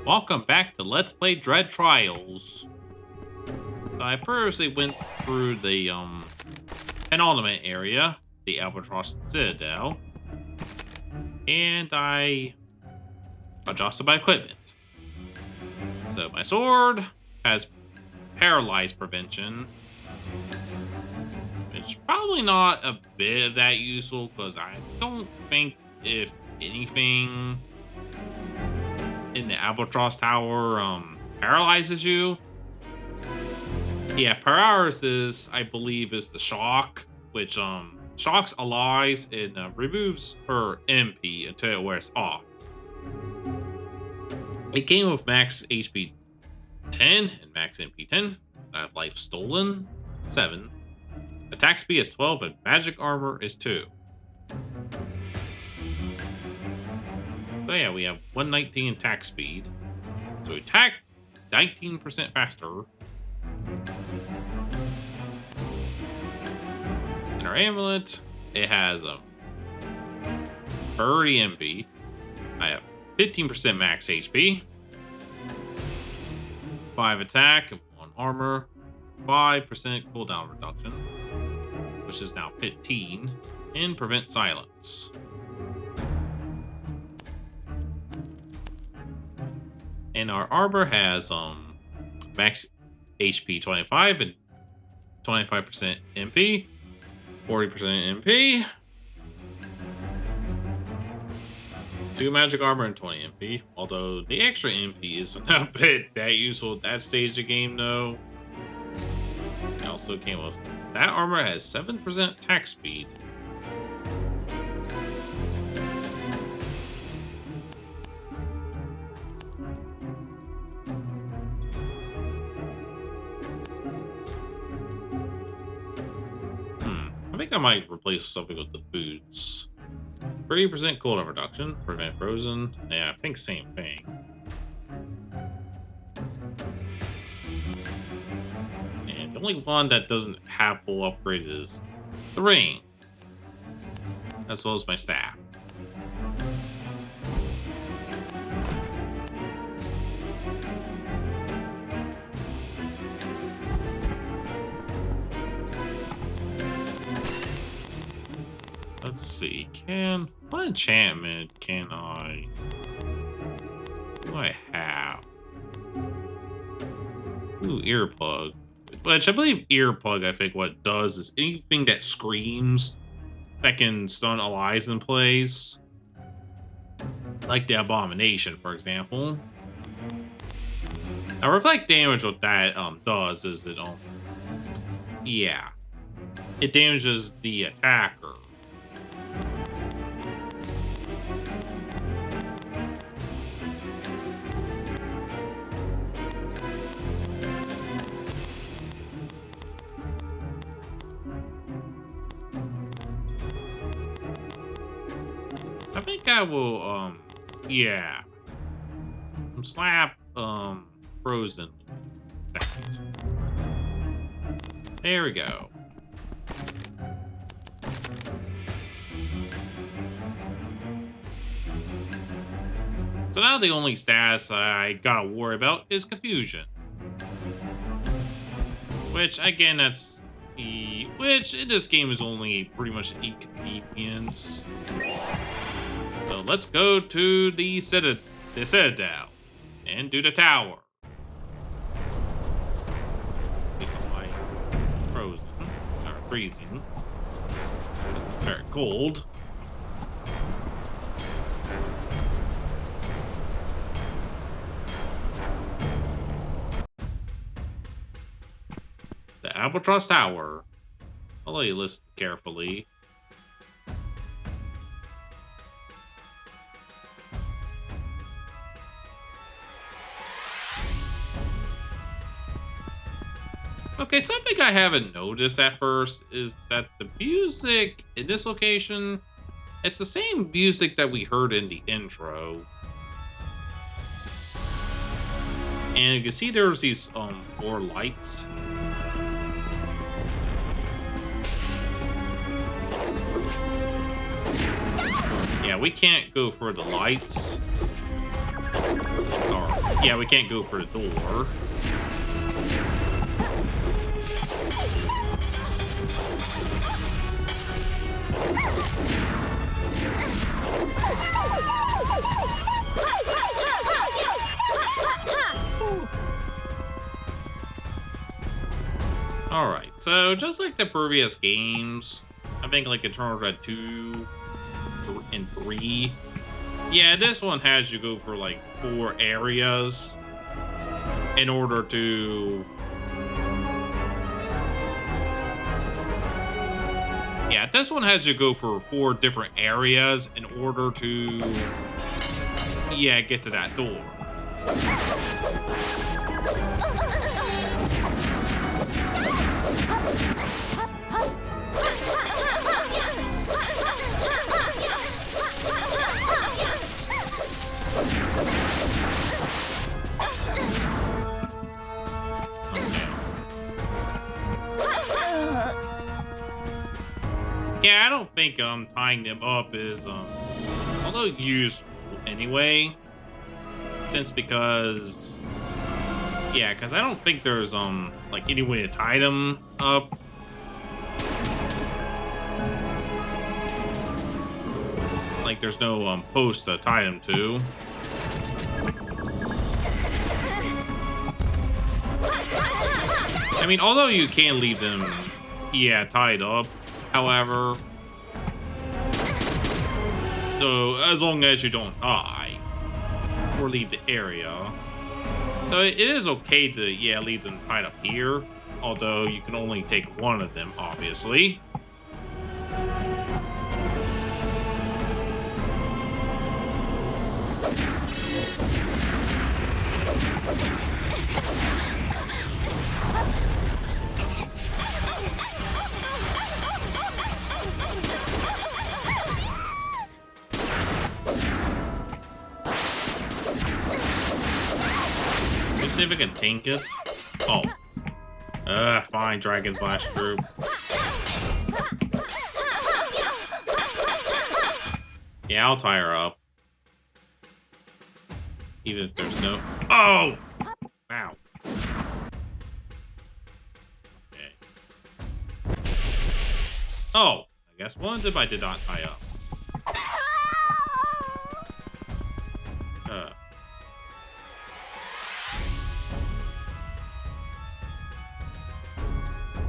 Welcome back to Let's Play Dread Trials. I previously went through the penultimate area, the Albatross Citadel, and I adjusted my equipment. So my sword has paralyzed prevention, which is probably not a bit of that useful because I don't think, if anything, in the Albatross Tower paralyzes you. Yeah, paralysis, I believe, is the shock, which shocks allies and removes her MP until it wears off. It came with max HP 10 and max MP 10. I have life stolen 7. Attack speed is 12 and magic armor is 2. So yeah, we have 119 attack speed. So attack 19% faster. And our amulet, it has 30 MP. I have 15% max HP. 5 attack and 1 armor. 5% cooldown reduction, which is now 15. And prevent silence. And our armor has max HP 25 and 25% MP, 40% MP, 2 magic armor and 20 MP. Although the extra MP isn't a bit that useful at that stage of the game, though. It also came with that armor has 7% attack speed. I think I might replace something with the boots. 30% cooldown reduction, prevent frozen. Yeah, I think same thing. And the only one that doesn't have full upgrade is the ring, as well as my staff. Let's see, what enchantment can I, what do I have? Ooh, earplug. Which I believe earplug, I think what it does is anything that screams that can stun allies in place. Like the abomination, for example. Now reflect damage, what that does is it yeah. It damages the attacker. I think I will, yeah. Slap, frozen. There we go. So now the only status I gotta worry about is confusion. Which, again, that's which in this game is only pretty much an inconvenience. So let's go to the Citadel and do the tower. Frozen or freezing. Very cold. The Albatross Tower. I'll let you listen carefully. Okay, something I haven't noticed at first is that the music in this location, it's the same music that we heard in the intro. And you can see there's these 4 lights. Yeah, we can't go for the lights. Or Yeah, we can't go for the door. Alright, so just like the previous games, I think like Eternal Dread 2 and 3, yeah, this one has you go for like 4 areas in order to... Yeah, this one has you go for 4 different areas in order to... Yeah, get to that door. Yeah, I don't think tying them up is although useful anyway. Since because yeah, because I don't think there's like any way to tie them up. Like there's no post to tie them to. I mean, although you can leave them, yeah, tied up. However, so as long as you don't die or leave the area, so it is okay to, yeah, leave them tied up here. Although you can only take one of them, obviously. See if I can tank it. Oh. Fine, Dragon Blast Group. Yeah, I'll tie her up. Even if there's no... Oh! Wow. Okay. Oh! I guess one of them I did not tie up.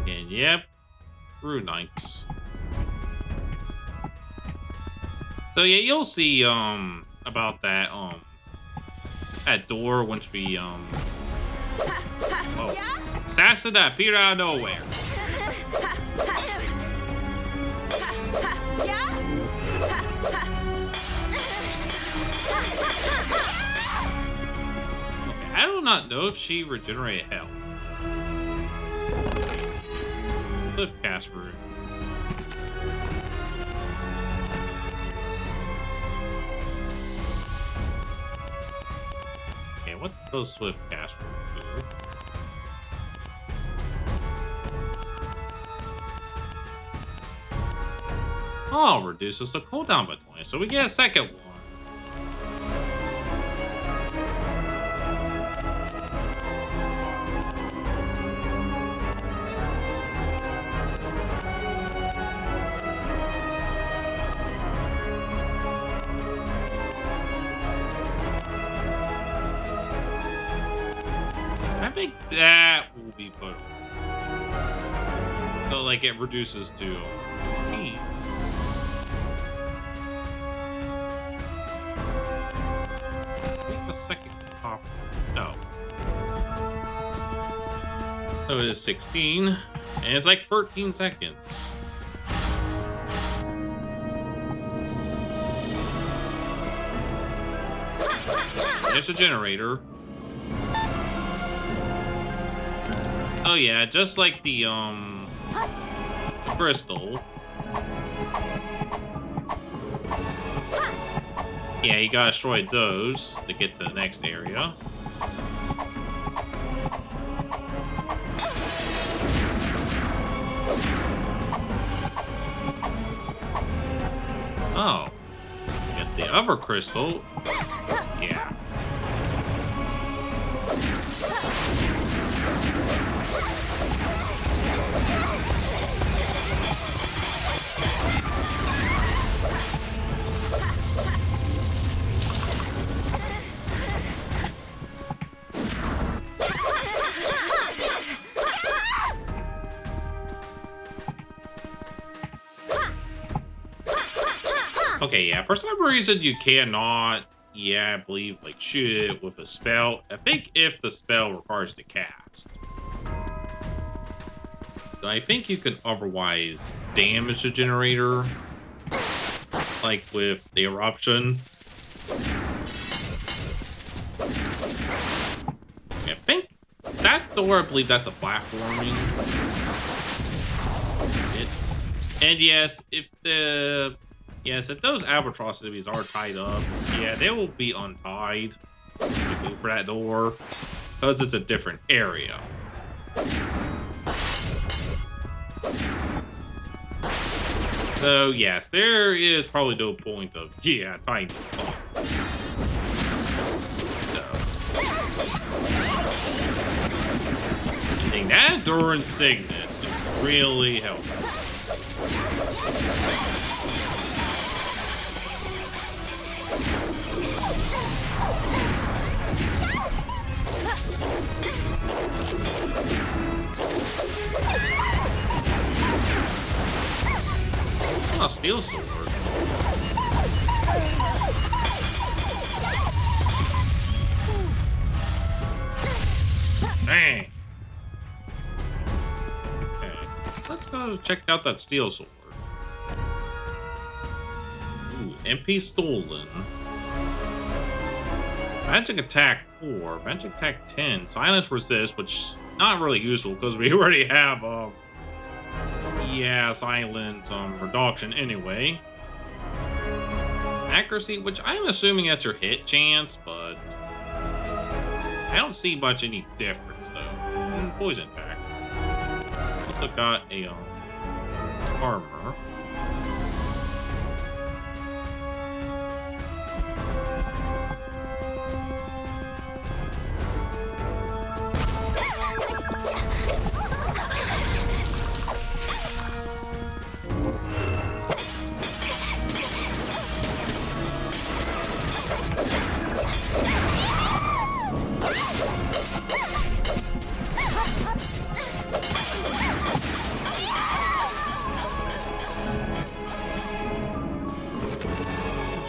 And yep, Rune Knights. So yeah, you'll see about that that door once we oh, assassin that appeared out of nowhere. Okay, I do not know if she regenerated health. Swift cast room. Okay, what does swift cast room do? Oh, reduces the cooldown by 20, so we get a second one. I think that will be better. So, like, it reduces to 15. The second top. No. So it is 16, and it's like 13 seconds. There's a generator. Oh yeah, just like the crystal. Yeah, you gotta destroy those to get to the next area. Oh. Get the other crystal. Yeah. Okay, yeah. For some reason, you cannot, yeah, I believe, like, shoot it with a spell. I think if the spell requires the cast. So I think you can otherwise damage the generator, like with the eruption. I think that door, I believe that's a platforming. And yes, if those albatross enemies are tied up, yeah, they will be untied if you go for that door, because it's a different area. So yes, there is probably no point of tying them up. I think that endurance signet is really helpful. Oh, steel sword. Dang. Okay, let's go check out that steel sword. Ooh, MP stolen. Magic attack 4, magic attack 10, silence resist, which not really useful because we already have silence reduction anyway. Accuracy, which I'm assuming that's your hit chance, but I don't see much any difference though. And poison attack. Also got a armor.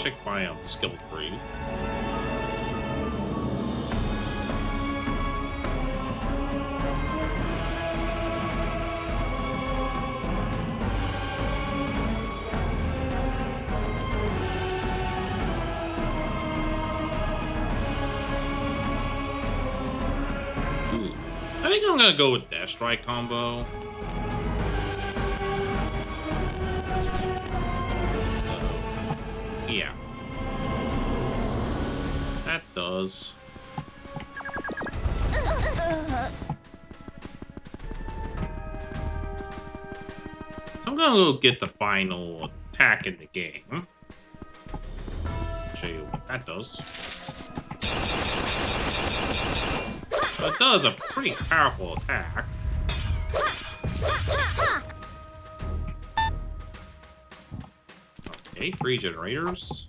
Check my skill tree. I think I'm gonna go with Death Strike combo. Yeah. That does. So I'm gonna go get the final attack in the game. Show you what that does. So it does a pretty powerful attack. Okay, 3 generators.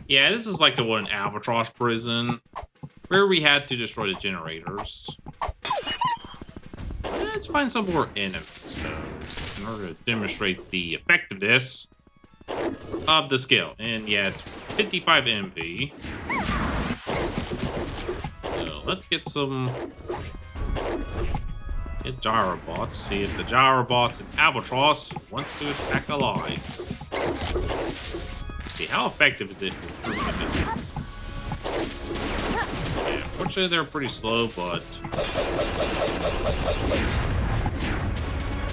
Yeah, this is like the one in Albatross Prison, where we had to destroy the generators. Let's find some more enemies, though, in order to demonstrate the effectiveness of the skill. And yeah, it's 55 MP. So let's get some... Get gyrobots. See if the gyrobots in Albatross want to attack allies. See, how effective is it with group enemies? Yeah, fortunately they're pretty slow, but...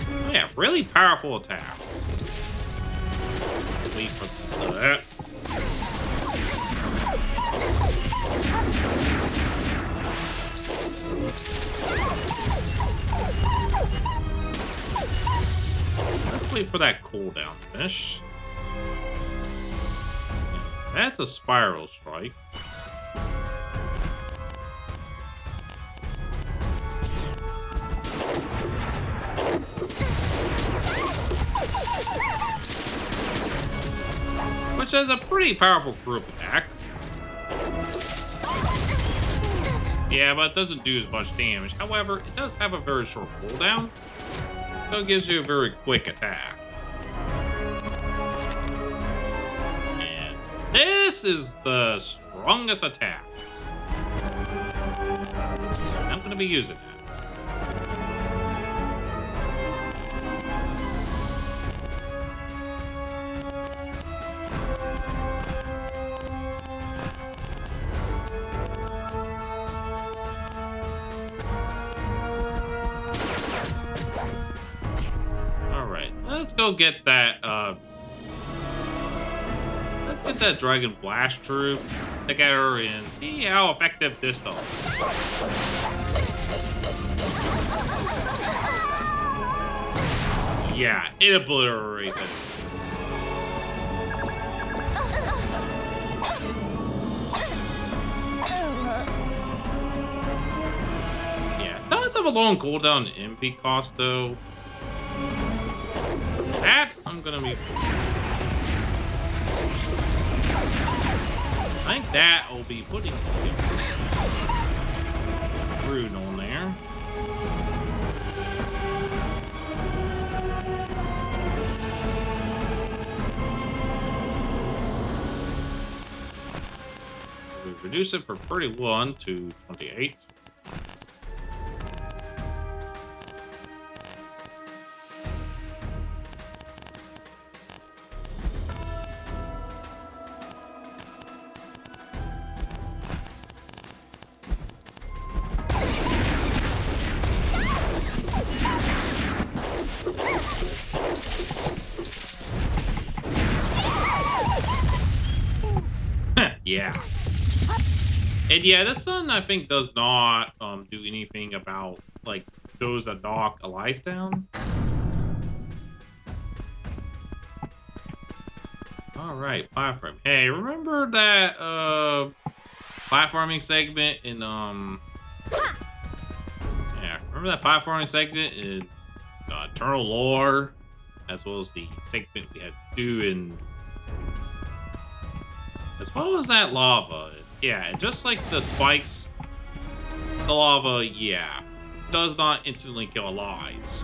Oh, yeah, really powerful attack. Wait for that. Let's wait for that cooldown to finish. That's a spiral strike. Which is a pretty powerful group attack. Yeah, but it doesn't do as much damage. However, it does have a very short cooldown, so it gives you a very quick attack. This is the strongest attack. I'm going to be using that. Let's go get that, let's get that Dragon Blast Troop together and see how effective this does. Yeah, it obliterated it. Yeah, it does have a long cooldown MP cost, though. That I'm gonna be. I think that will be putting Rune on there. We reduce it from 31 to 28. Yeah. And yeah, this one I think does not do anything about like those that knock Elise down. Alright, platform. Hey, remember that platforming segment in yeah, remember that platforming segment in Eternal Lore, as well as the segment we had to do in as well as that lava. Yeah, just like the spikes, the lava, yeah, does not instantly kill Elise.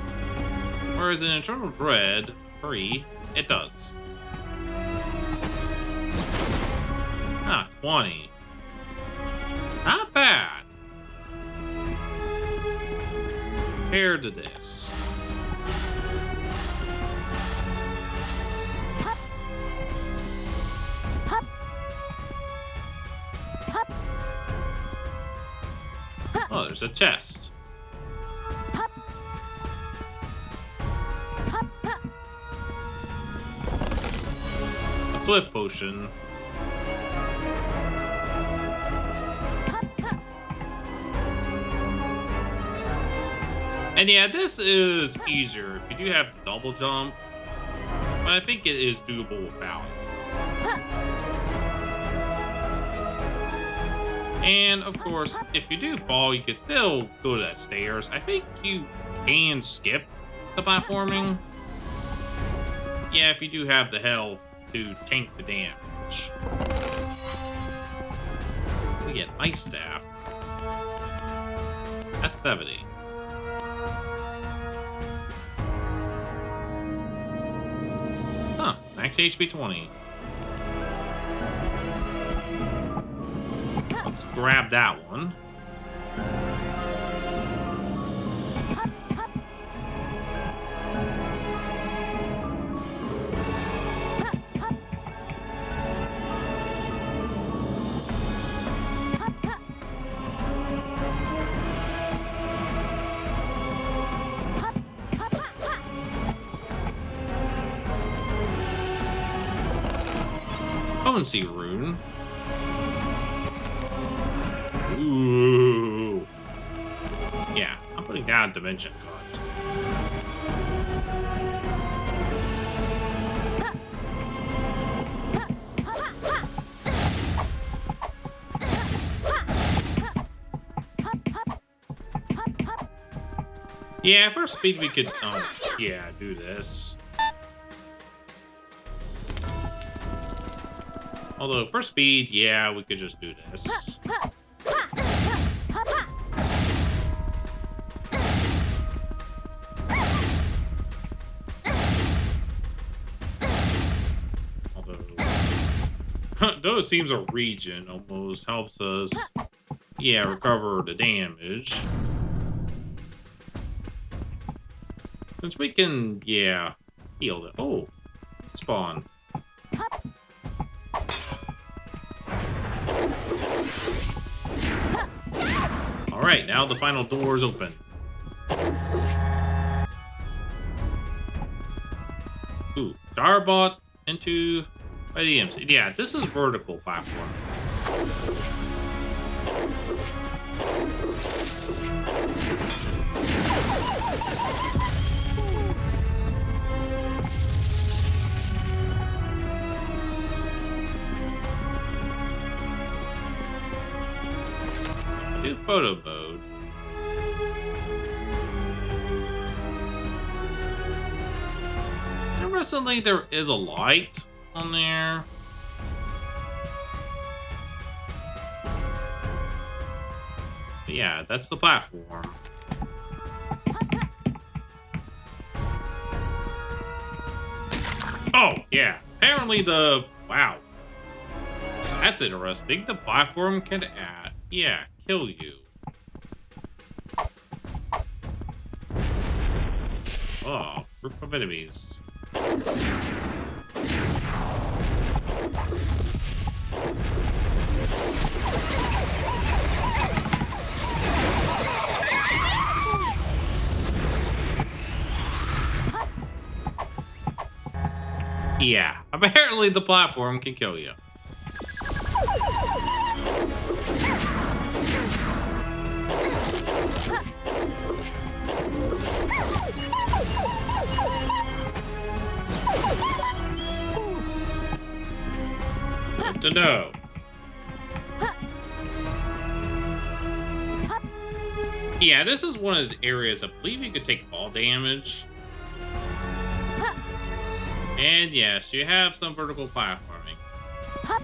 Whereas in Eternal Dread 3, it does. Ah, 20. Not bad. Compared to this. Oh, there's a chest. A flip potion. And yeah, this is easier if you do have the double jump, but I think it is doable without it. And of course, if you do fall, you can still go to the stairs. I think you can skip the platforming. Yeah, if you do have the health to tank the damage. We get Ice Staff. That's 70. Huh, max HP 20. Let's grab that one. Potency rune. Ooh. Yeah, I'm putting down dimension cards. Yeah, for speed we could, yeah, do this. Although for speed, yeah, we could just do this. though it seems a region almost helps us, yeah, recover the damage. Since we can, yeah, heal it. Oh, spawn. Alright, now the final door is open. Ooh, Darbot into by the MC. Yeah, this is vertical platform. Do photo mode. Interestingly, there is a light on there. But yeah, that's the platform. Oh, yeah. Apparently the... Wow. That's interesting. The platform can yeah, kill you. Oh, group of enemies. Yeah, apparently the platform can kill you. Good to know. Yeah, this is one of the areas I believe you could take fall damage. And yes, you have some vertical platforming. I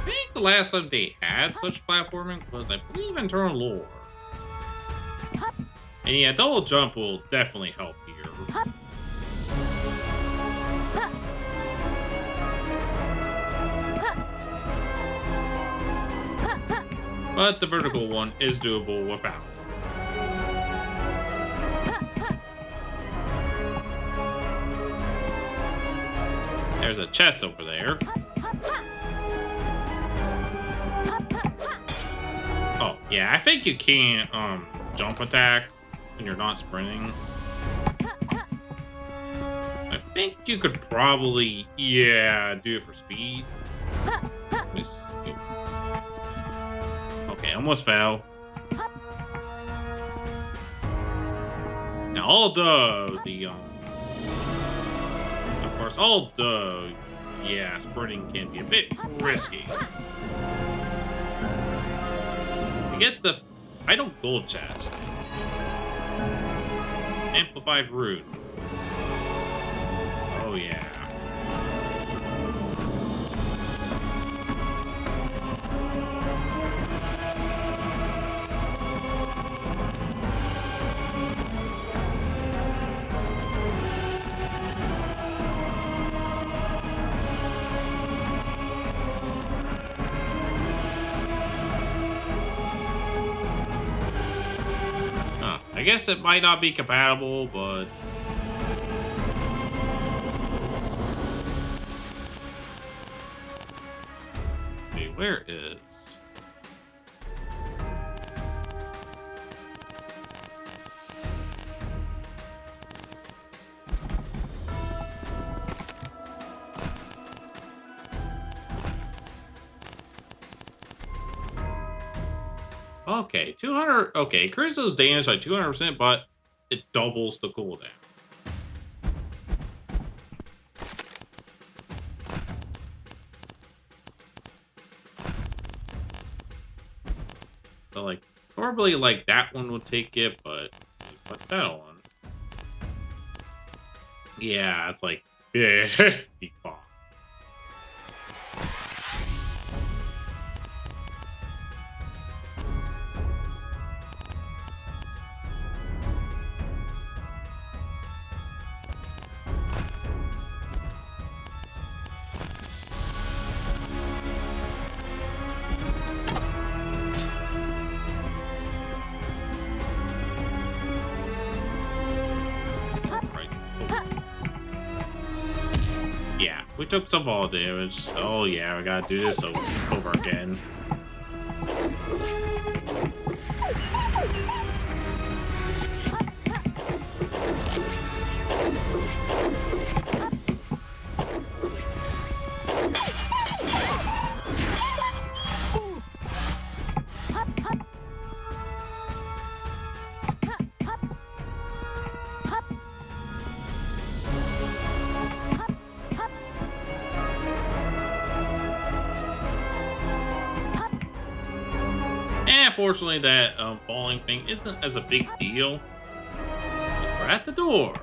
think the last time they had such platforming was, I believe, in Turn Lore. And yeah, double jump will definitely help here. But the vertical one is doable without. There's a chest over there. Oh, yeah, I think you can't jump attack when you're not sprinting. I think you could probably, yeah, do it for speed. Okay, almost fell. Now, although yeah, sprinting can be a bit risky. You get the vital gold chest. Amplified root. Oh yeah. I guess it might not be compatible, but... Okay, where is... Okay, 200. Okay, increases damage by 200%, but it doubles the cooldown. So, like, probably like that one will take it, but what's that on? Yeah, it's like, yeah, default. took some fall damage. Oh yeah, we gotta do this over again. And fortunately, that falling thing isn't as a big deal. We're at the door.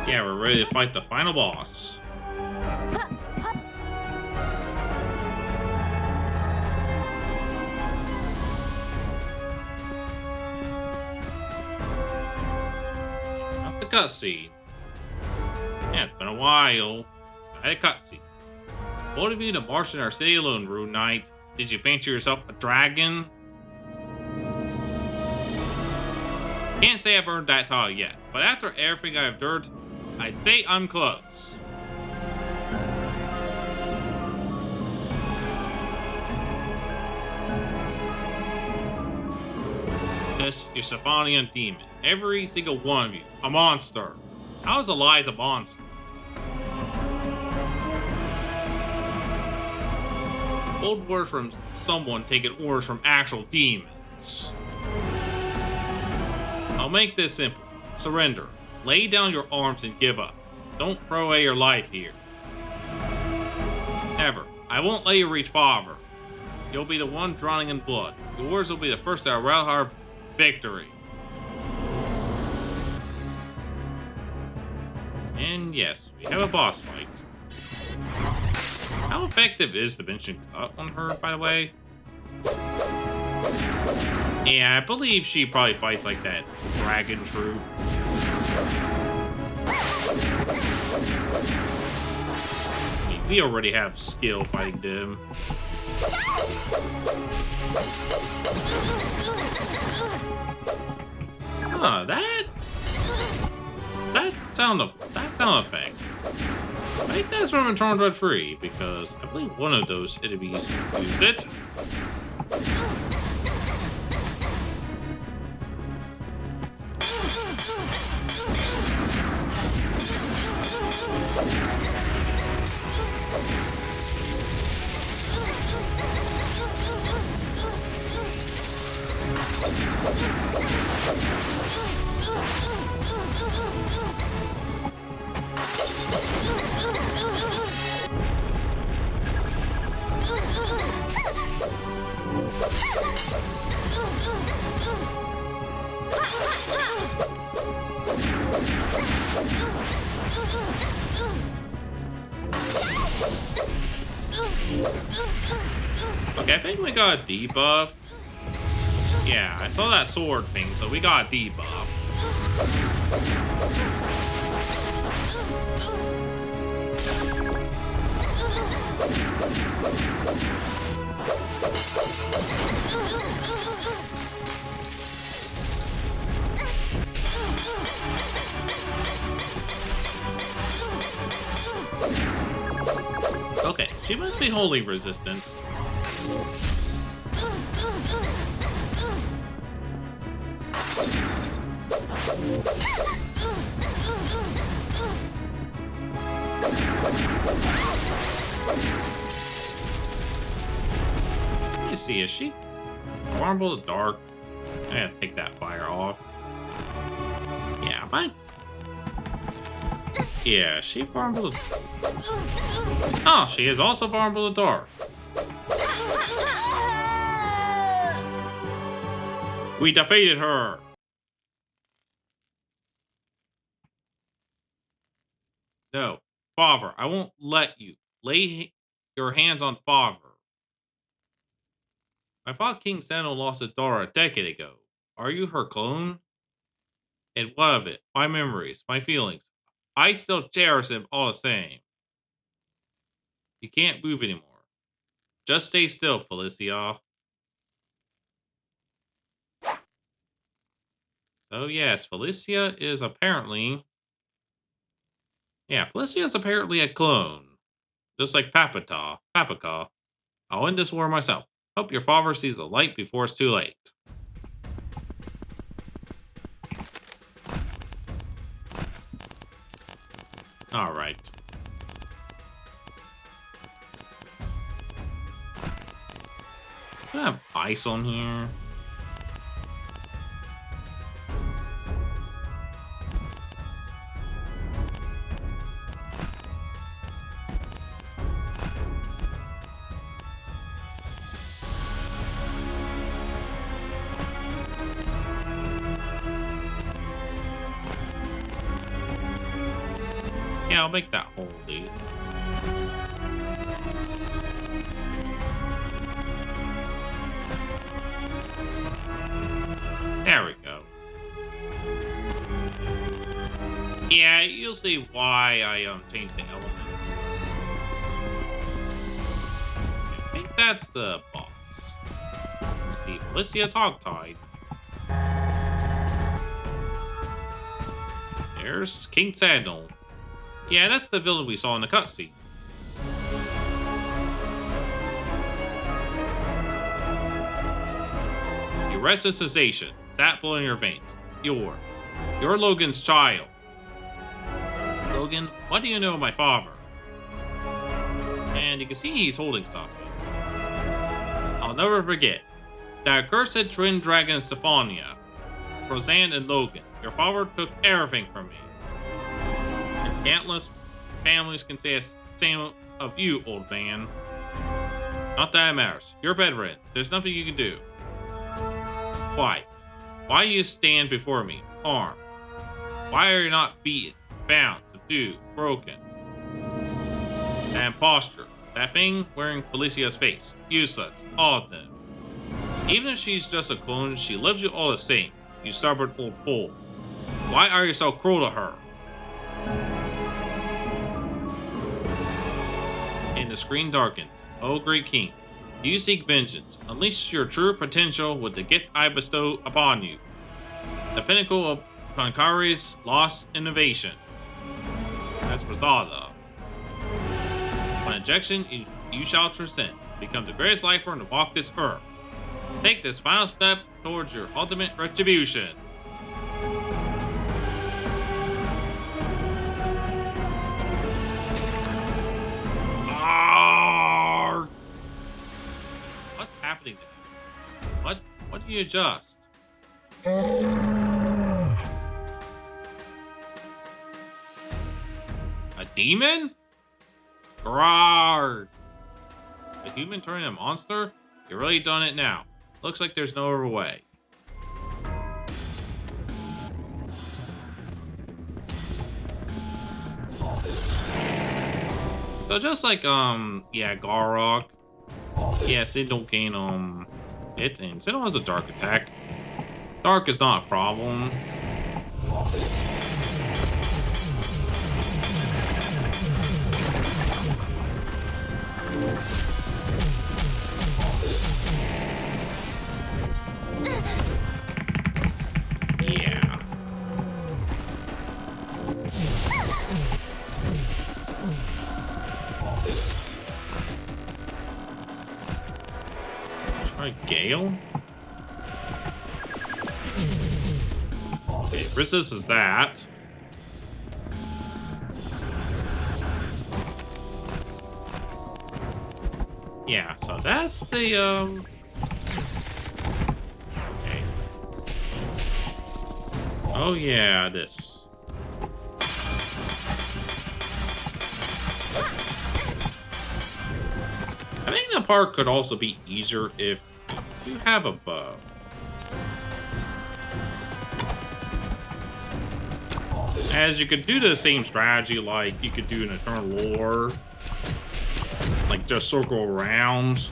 Yeah, we're ready to fight the final boss. Not the cutscene. Yeah, it's been a while. I had a cutscene. Both of you to march in our city alone, Rune Knight. Did you fancy yourself a dragon? Can't say I've earned that title yet, but after everything I've endured, I'd say I'm close. Yes, you're Stephanian demon. Every single one of you. A monster. How is Eliza a monster? Old words from someone taking orders from actual demons. I'll make this simple. Surrender. Lay down your arms and give up. Don't throw away your life here. Ever. I won't let you reach Father. You'll be the one drowning in blood. Yours will be the first to around our victory. And yes, we have a boss fight. How effective is the Dimension Cut on her, by the way? Yeah, I believe she probably fights like that dragon troop. I mean, we already have skill fighting them. Huh, that sound effect. I think that's from Return Dread 3, because I believe one of those enemies used it. Okay, I think we got a debuff. Yeah, I saw that sword thing, so we got a debuff. Okay, she must be wholly resistant. Let me see, is she vulnerable to dark? I gotta take that fire off. Yeah, mine. Yeah, she vulnerable to... Oh, she is also vulnerable to dark. We defeated her! No. Father, I won't let you. Lay your hands on Father. I thought King Cynel lost his daughter a decade ago. Are you her clone? And what of it? My memories, my feelings. I still cherish him all the same. You can't move anymore. Just stay still, Felicia. So yes, Felicia is apparently... Yeah, Felicia is apparently a clone. Just like Papaca. I'll end this war myself. Hope your father sees the light before it's too late. Alright. Do I have ice on here? Yeah, I'll make that holy. There we go. Yeah, you'll see why I changed the elements. I think that's the boss. Let's see, Felicia's hogtied. There's King Cynel. Yeah, that's the villain we saw in the cutscene. You rest in sensation, that blood in your veins. You're Logan's child. Logan, what do you know of my father? And you can see he's holding something. I'll never forget. That accursed twin dragon Stephania, Roseanne and Logan. Your father took everything from me. And countless families can say the same of you, old man. Not that it matters. You're bedridden. There's nothing you can do. Why? Why you stand before me, armed? Why are you not beaten, bound, subdued, broken? That imposture. That thing wearing Felicia's face. Useless. All of them. Even if she's just a clone, she loves you all the same. You stubborn old fool. Why are you so cruel to her? And the screen darkens. Oh, great king. You seek vengeance. Unleash your true potential with the gift I bestow upon you. The pinnacle of Konkari's lost innovation. That's Rosetta. On ejection, you shall transcend. Become the greatest life form to walk this earth. Take this final step towards your ultimate retribution. Arrgh! What's happening to him? What do you adjust? A demon? Grarok! A human turning a monster? You really done it now. Looks like there's no other way. So just like yeah, Grarok. Yeah, Cynel can hit, and Cynel has a dark attack. Dark is not a problem. Yeah. Try Gale. Okay, resist is that. Yeah, so that's the okay. Oh yeah, this. I think the part could also be easier if you have a bow. As you could do the same strategy, like you could do an Eternal War. Like, just circle around.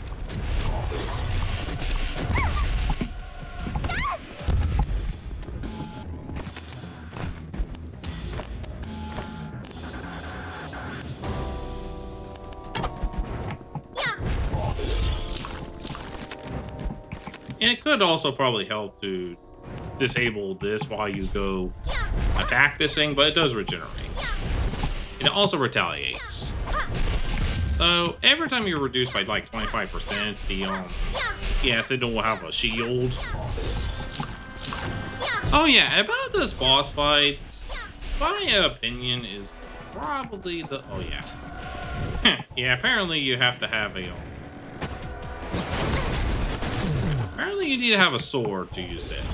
And it could also probably help to disable this while you go attack this thing, but it does regenerate. And it also retaliates. So every time you're reduced by like 25%, the Cynel will have a shield. Oh yeah, about this boss fight, my opinion is probably the yeah, apparently you have to have a apparently you need to have a sword to use this.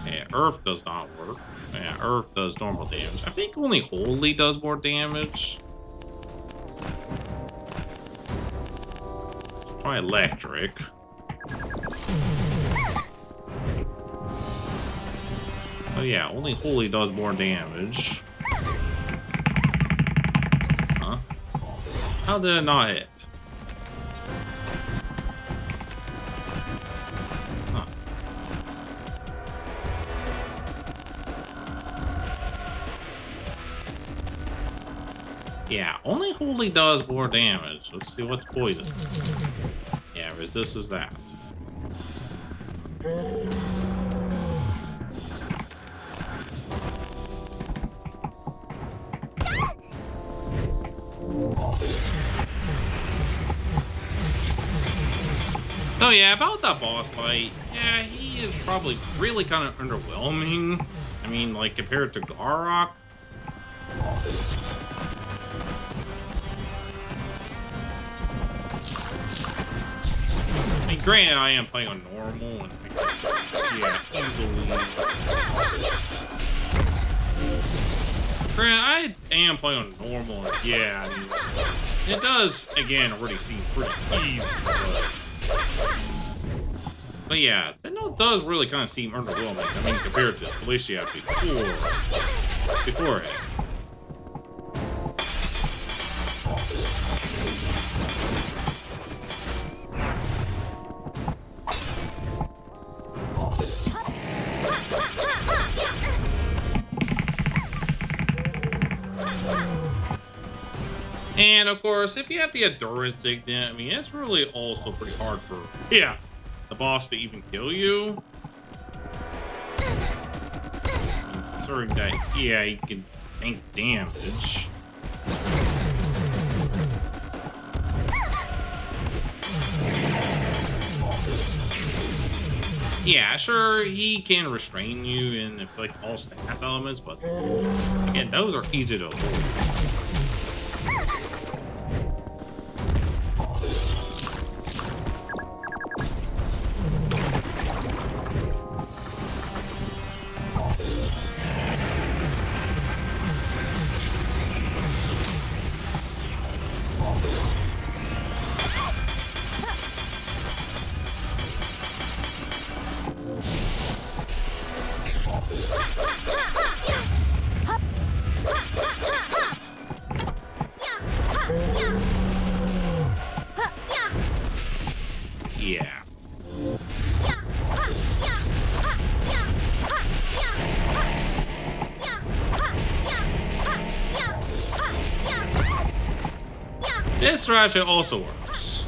Yeah, Earth does not work. Yeah, Earth does normal damage. I think only Holy does more damage. Let's try Electric. Oh yeah, only Holy does more damage. Huh? How did it not hit? Huh. Yeah, only Holy does more damage. Let's see what's poison. Yeah, resist is that. So yeah, about that boss fight, yeah, he is probably really kind of underwhelming. I mean, like, compared to Grarok. I mean, granted, I am playing on normal, and yeah, easily. Granted, I am playing on normal, and yeah, I mean, it does, again, already seem pretty easy, but yeah, Cynel does really kind of seem underwhelming. I mean, compared to Felicia beforehand. And of course, if you have the endurance signet, I mean, it's really also pretty hard for the boss to even kill you. Considering that, yeah, you can tank damage. Yeah, sure, he can restrain you in like all stats elements, but again, those are easy to avoid. Yeah. This strategy also works.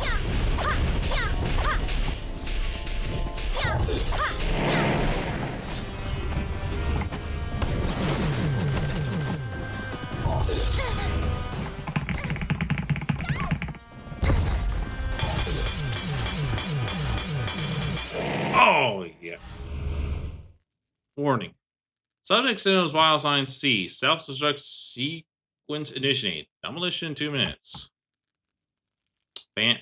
Oh, yeah. Warning. Subject Cynel's vital sign C. Self-destruct sequence initiate. Demolition in 2 minutes. Damn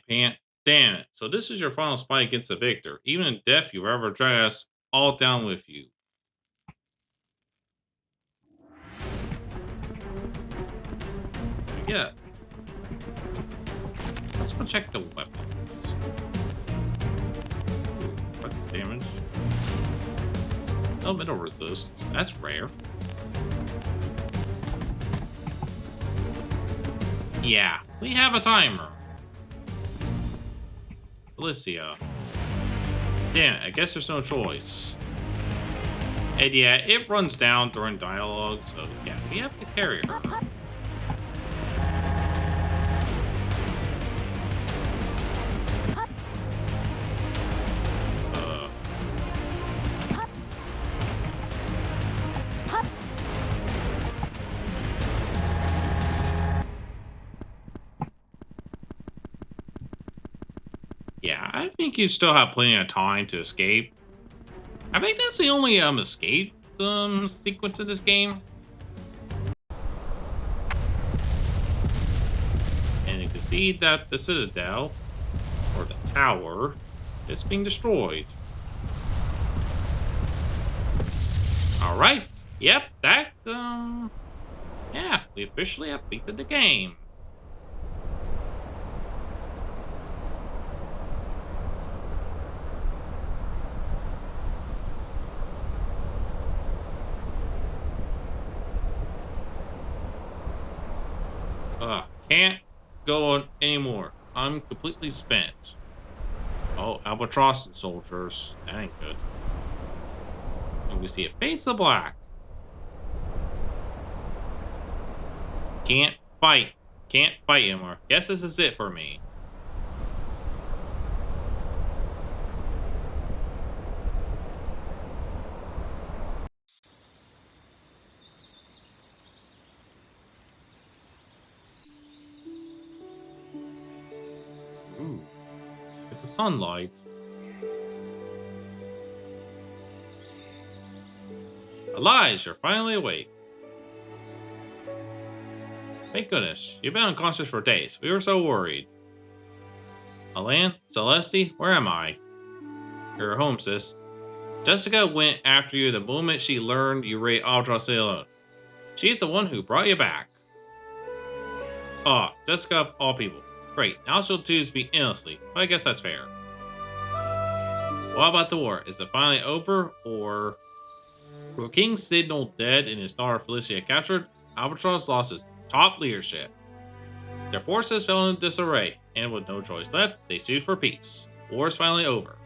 it. So this is your final fight against the victor. Even in death, you ever dress all down with you. Yeah. Let's go check the weapons. What damage? Elemental resist. That's rare. Yeah, we have a timer. Felicia. Damn it, I guess there's no choice. And yeah, it runs down during dialogue, so yeah, we have to carry her. Yeah, I think you still have plenty of time to escape. I think that's the only escape sequence in this game. And you can see that the citadel or the tower is being destroyed. All right. Yep, that yeah, we officially have beaten the game. Can't go on anymore. I'm completely spent. Oh, Albatross and soldiers. That ain't good. And we see it fades to black. Can't fight. Can't fight anymore. Guess this is it for me. Ooh. With the sunlight. Elias, you're finally awake. Thank goodness. You've been unconscious for days. We were so worried. Alan? Celeste? Where am I? You're home, sis. Jessica went after you the moment she learned you raided Albatross alone. She's the one who brought you back. Ah, Jessica of all people. Great, now she'll choose me endlessly, but I guess that's fair. What about the war? Is it finally over, or... With King Cynel dead and his daughter Felicia captured, Albatross lost his top leadership. Their forces fell into disarray, and with no choice left, they sued for peace. War is finally over.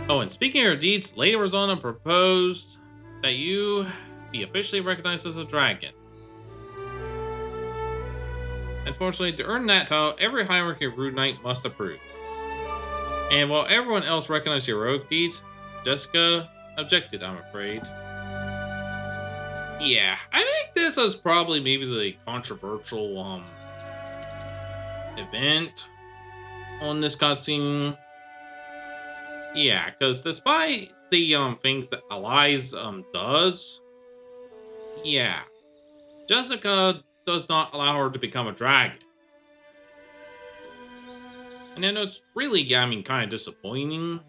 Oh, and speaking of your deeds, Lady Rosanna proposed that you be officially recognized as a dragon. Unfortunately, to earn that title, every hierarchy of Rude Knight must approve. And while everyone else recognized your heroic deeds, Jessica objected, I'm afraid. Yeah, I think this is probably maybe the controversial event on this cutscene. Yeah, because despite the things that Elise does, yeah, Jessica does not allow her to become a dragon. And then it's really, I mean, kind of disappointing.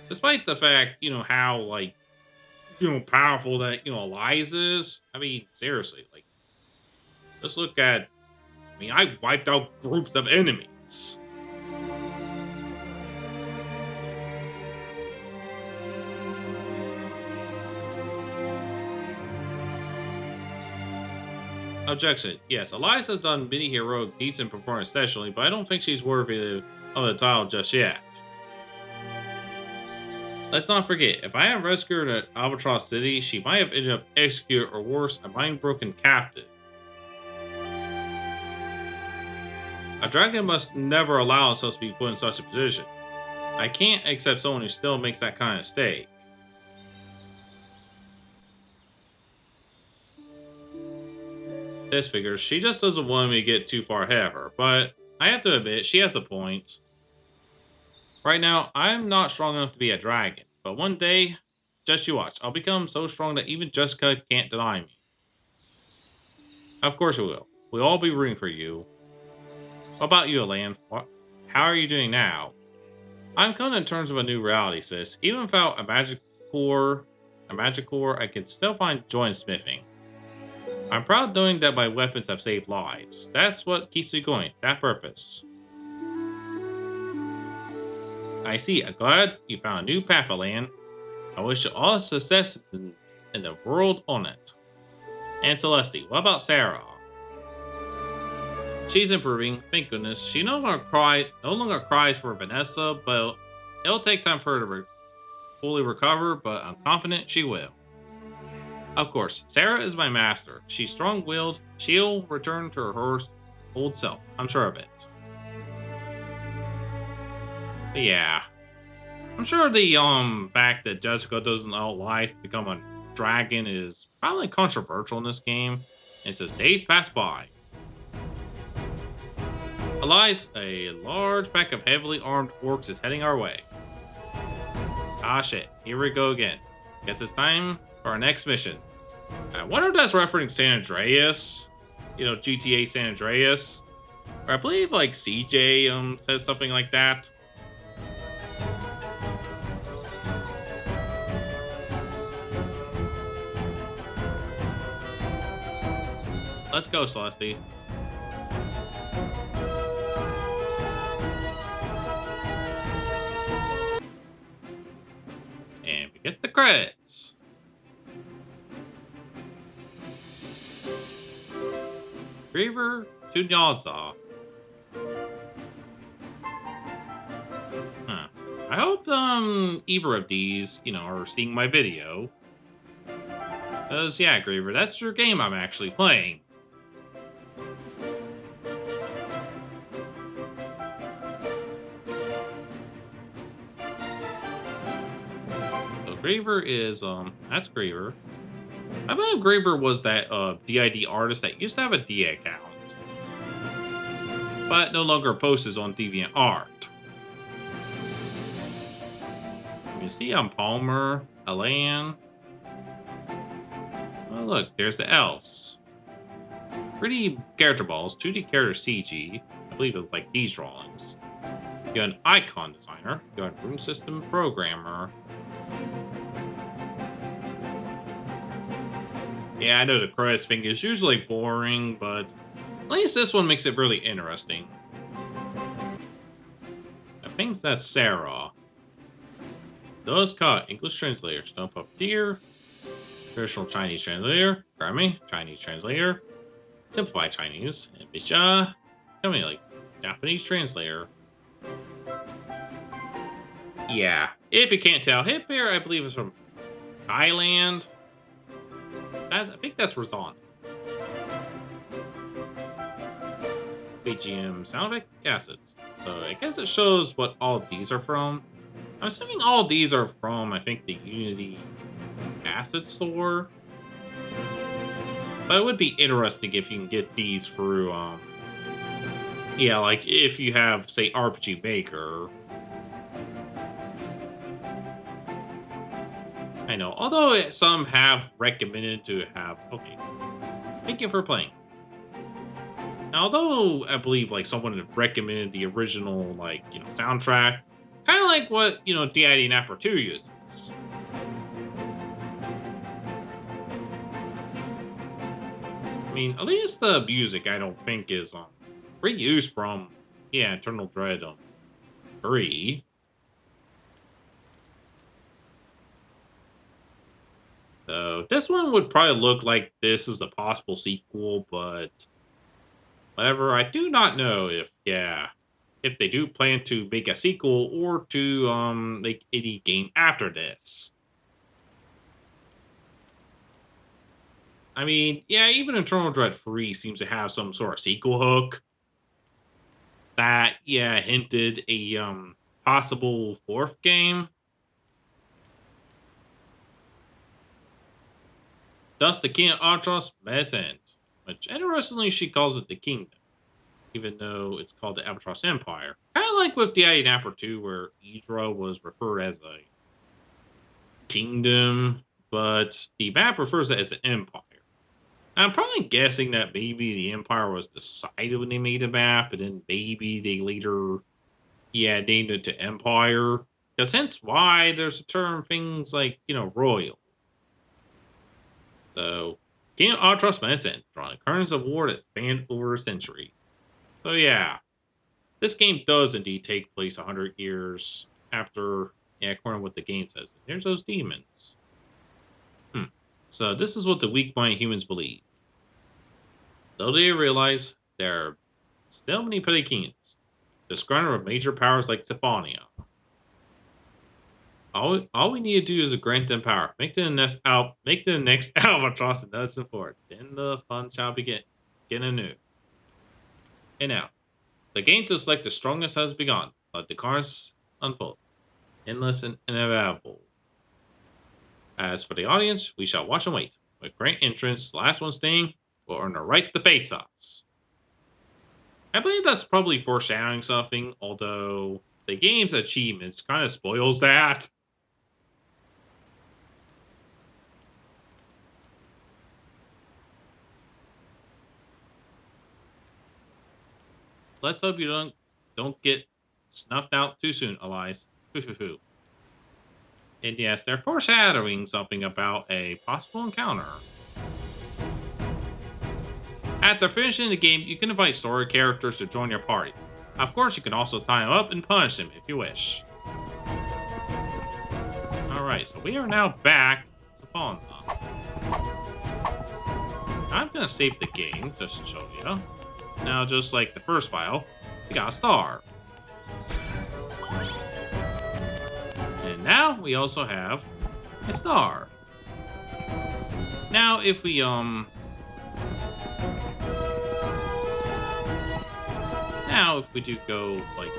Despite the fact, how, like, powerful that, Elise is. I mean, seriously, like, just look at, I mean, I wiped out groups of enemies. Objection. Yes, Elise has done many heroic deeds and performed exceptionally, but I don't think she's worthy of the title just yet. Let's not forget, if I had rescued her at Albatross City, she might have ended up executed or worse, a mind-broken captive. A dragon must never allow himself to be put in such a position. I can't accept someone who still makes that kind of mistake. This figures, she just doesn't want me to get too far ahead of her, but I have to admit, she has a point. Right now, I'm not strong enough to be a dragon, but one day, just you watch, I'll become so strong that even Jessica can't deny me. Of course we will. We'll all be rooting for you. What about you, Alan? How are you doing now? I'm coming to terms with a new reality, sis. Even without a magic core, I can still find joy in smithing. I'm proud knowing that my weapons have saved lives. That's what keeps me going, that purpose. I see. I'm glad you found a new path, Alan. I wish you all success in the world on it. And Celeste, what about Sarah? She's improving, thank goodness. She no longer cries for Vanessa, but it'll take time for her to fully recover, but I'm confident she will. Of course, Sarah is my master. She's strong-willed. She'll return to her old self. I'm sure of it. But yeah. I'm sure the fact that Jessica doesn't allow Elias to become a dragon is probably controversial in this game. And it says days pass by. Allies, a large pack of heavily armed orcs is heading our way. Ah shit, here we go again. Guess it's time for our next mission. I wonder if that's referencing San Andreas. You know, GTA San Andreas. Or I believe like CJ says something like that. Let's go, Celeste. And we get the credits. Griever to Nyaza. Huh. I hope either of these, are seeing my video. Because yeah, Griever, that's your game I'm actually playing. So Griever is that's Griever. I believe Griever was that DID artist that used to have a D account, but no longer posts on DeviantArt. You see Palmer, Alan. Oh look, there's the elves. 3D character balls, 2D character CG. I believe it's like these drawings. You got an icon designer. You got a room system programmer. Yeah, I know the credits thing is usually boring, but at least this one makes it really interesting. I think that's Sarah. Those caught English translator, Stone Puppeteer, traditional Chinese translator, Grammy, Chinese translator, simplified Chinese, and Pisaj, tell me like Japanese translator. Yeah, if you can't tell, Hip Bear I believe is from Thailand. I think that's Razan. BGM sound effect assets. So I guess it shows what all of these are from. I'm assuming all of these are from, I think, the Unity asset store. But it would be interesting if you can get these through, yeah, like if you have, say, RPG Maker. I know, although some have recommended to have, okay, thank you for playing. Now, although I believe like someone had recommended the original, like, soundtrack, kind of like what, Didnapper 2 uses. I mean, at least the music I don't think is reused from, yeah, Eternal Dread 3. So this one would probably look like this is a possible sequel, but whatever. I do not know if they do plan to make a sequel or to make any game after this. I mean, yeah, even Eternal Dread 3 seems to have some sort of sequel hook that, yeah, hinted a possible fourth game. Thus, the King of Albatross Mesent, which interestingly she calls it the Kingdom, even though it's called the Albatross Empire. Kind of like with Didnapper 2, where Idra was referred as a kingdom, but the map refers to it as an empire. I'm probably guessing that maybe the empire was decided when they made the map, and then maybe they later, named it to empire. Because hence why there's a term things like, royal. So, King of Albatross Medicine, drawing currents of war that span over a century. So yeah, this game does indeed take place 100 years after, according to what the game says. There's those demons. So this is what the weak-minded humans believe. Though they realize there are still many petty kingdoms, disgruntled with major powers like Symphonia. All we need to do is grant them power. Make the next Albatross and nudge them forward. Then the fun shall begin anew. And now, the game to select the strongest has begun. Let the cards unfold. Endless and inevitable. As for the audience, we shall watch and wait. With great entrance, the last one staying will earn the right to face us. I believe that's probably foreshadowing something, although the game's achievements kind of spoils that. Let's hope you don't get snuffed out too soon, Elias. Hoo, hoo, hoo. And yes, they're foreshadowing something about a possible encounter. After finishing the game, you can invite story characters to join your party. Of course, you can also tie them up and punish them if you wish. Alright, so we are now back to Fauna. I'm gonna save the game just to show you. Now, just like the first file, we got a star. And now we also have a star. Now, if we now if we do go like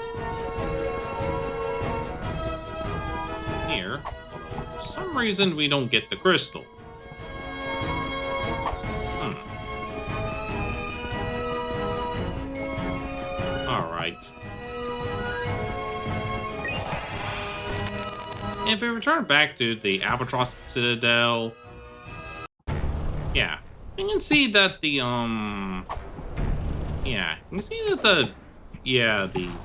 here, although for some reason we don't get the crystal. All right. If we return back to the Albatross Citadel, yeah, you can see that the yeah, you can see that the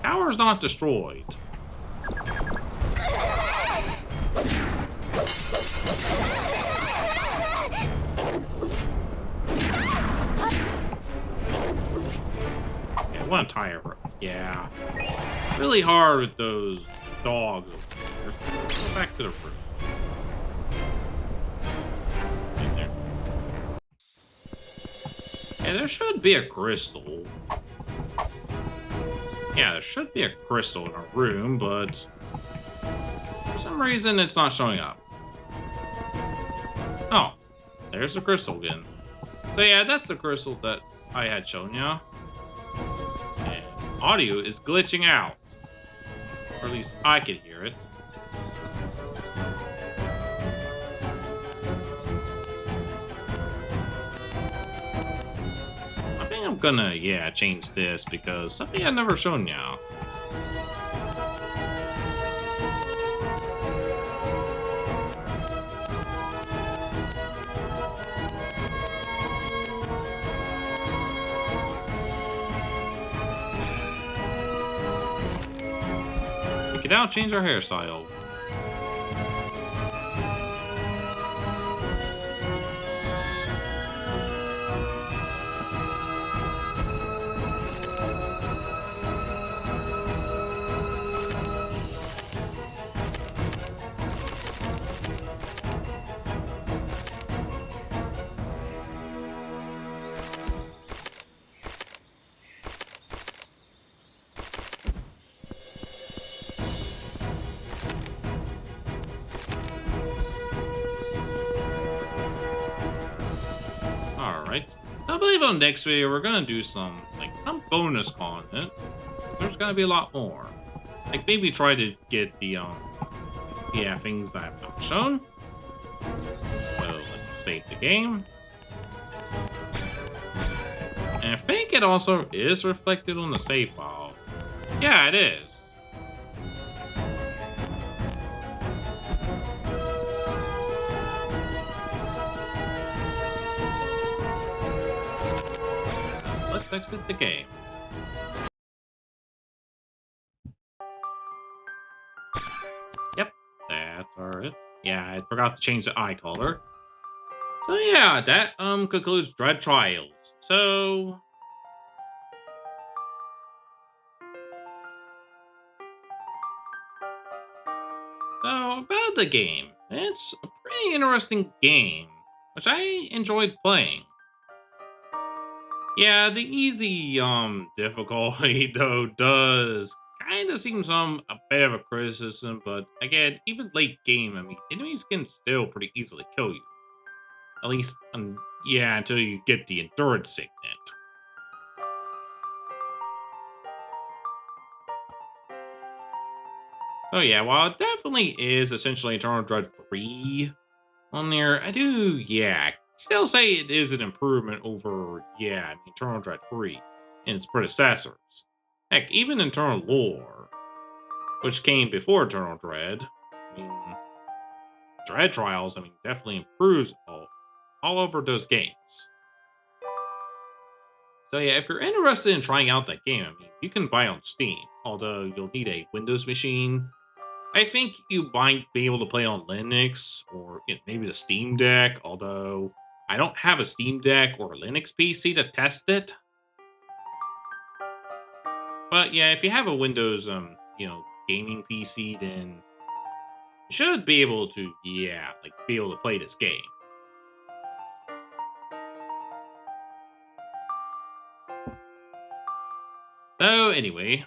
tower's not destroyed. Yeah, one tire, bro. Yeah, really hard with those dogs. Let's go back to the room. Right there. Yeah, there should be a crystal. Yeah, there should be a crystal in our room, but for some reason it's not showing up. Oh, there's the crystal again. So yeah, that's the crystal that I had shown you. And audio is glitching out. Or at least I could hear it. I think I'm gonna, yeah, change this because something I've never shown you. We can now change our hairstyle. Alright. I believe on next video we're gonna do some bonus content. There's gonna be a lot more. Like maybe try to get the yeah, things that I've not shown. So let's save the game. And I think it also is reflected on the save file. Yeah, it is. Let's exit the game. Yep, that's alright. Yeah, I forgot to change the eye color. So yeah, that concludes Dread Trials. So about the game. It's a pretty interesting game, which I enjoyed playing. Yeah, the easy difficulty though does kind of seem a bit of a criticism, but again, even late game, I mean, enemies can still pretty easily kill you. At least, yeah, until you get the endurance signet. So yeah, while it definitely is essentially Eternal Dread 3 on there, I do, yeah, still say it is an improvement over, yeah, Eternal Dread 3. and its predecessors. Heck, even Eternal Lore, which came before Eternal Dread. I mean, Dread Trials, definitely improves all over those games. So yeah, if you're interested in trying out that game, you can buy on Steam, although you'll need a Windows machine. I think you might be able to play on Linux or maybe the Steam Deck, although I don't have a Steam Deck or a Linux PC to test it. But yeah, if you have a Windows, gaming PC, then you should be able to, yeah, like be able to play this game. So anyway,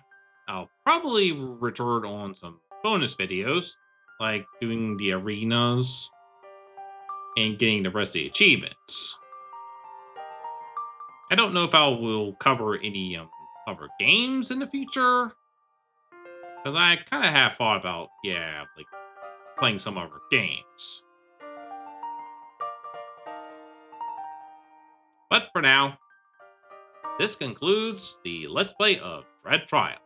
I'll probably return on some bonus videos, like doing the arenas and getting the rest of the achievements. I don't know if I will cover any other games in the future, because I kind of have thought about, yeah, like playing some other games. But for now, this concludes the Let's Play of Dread Trial.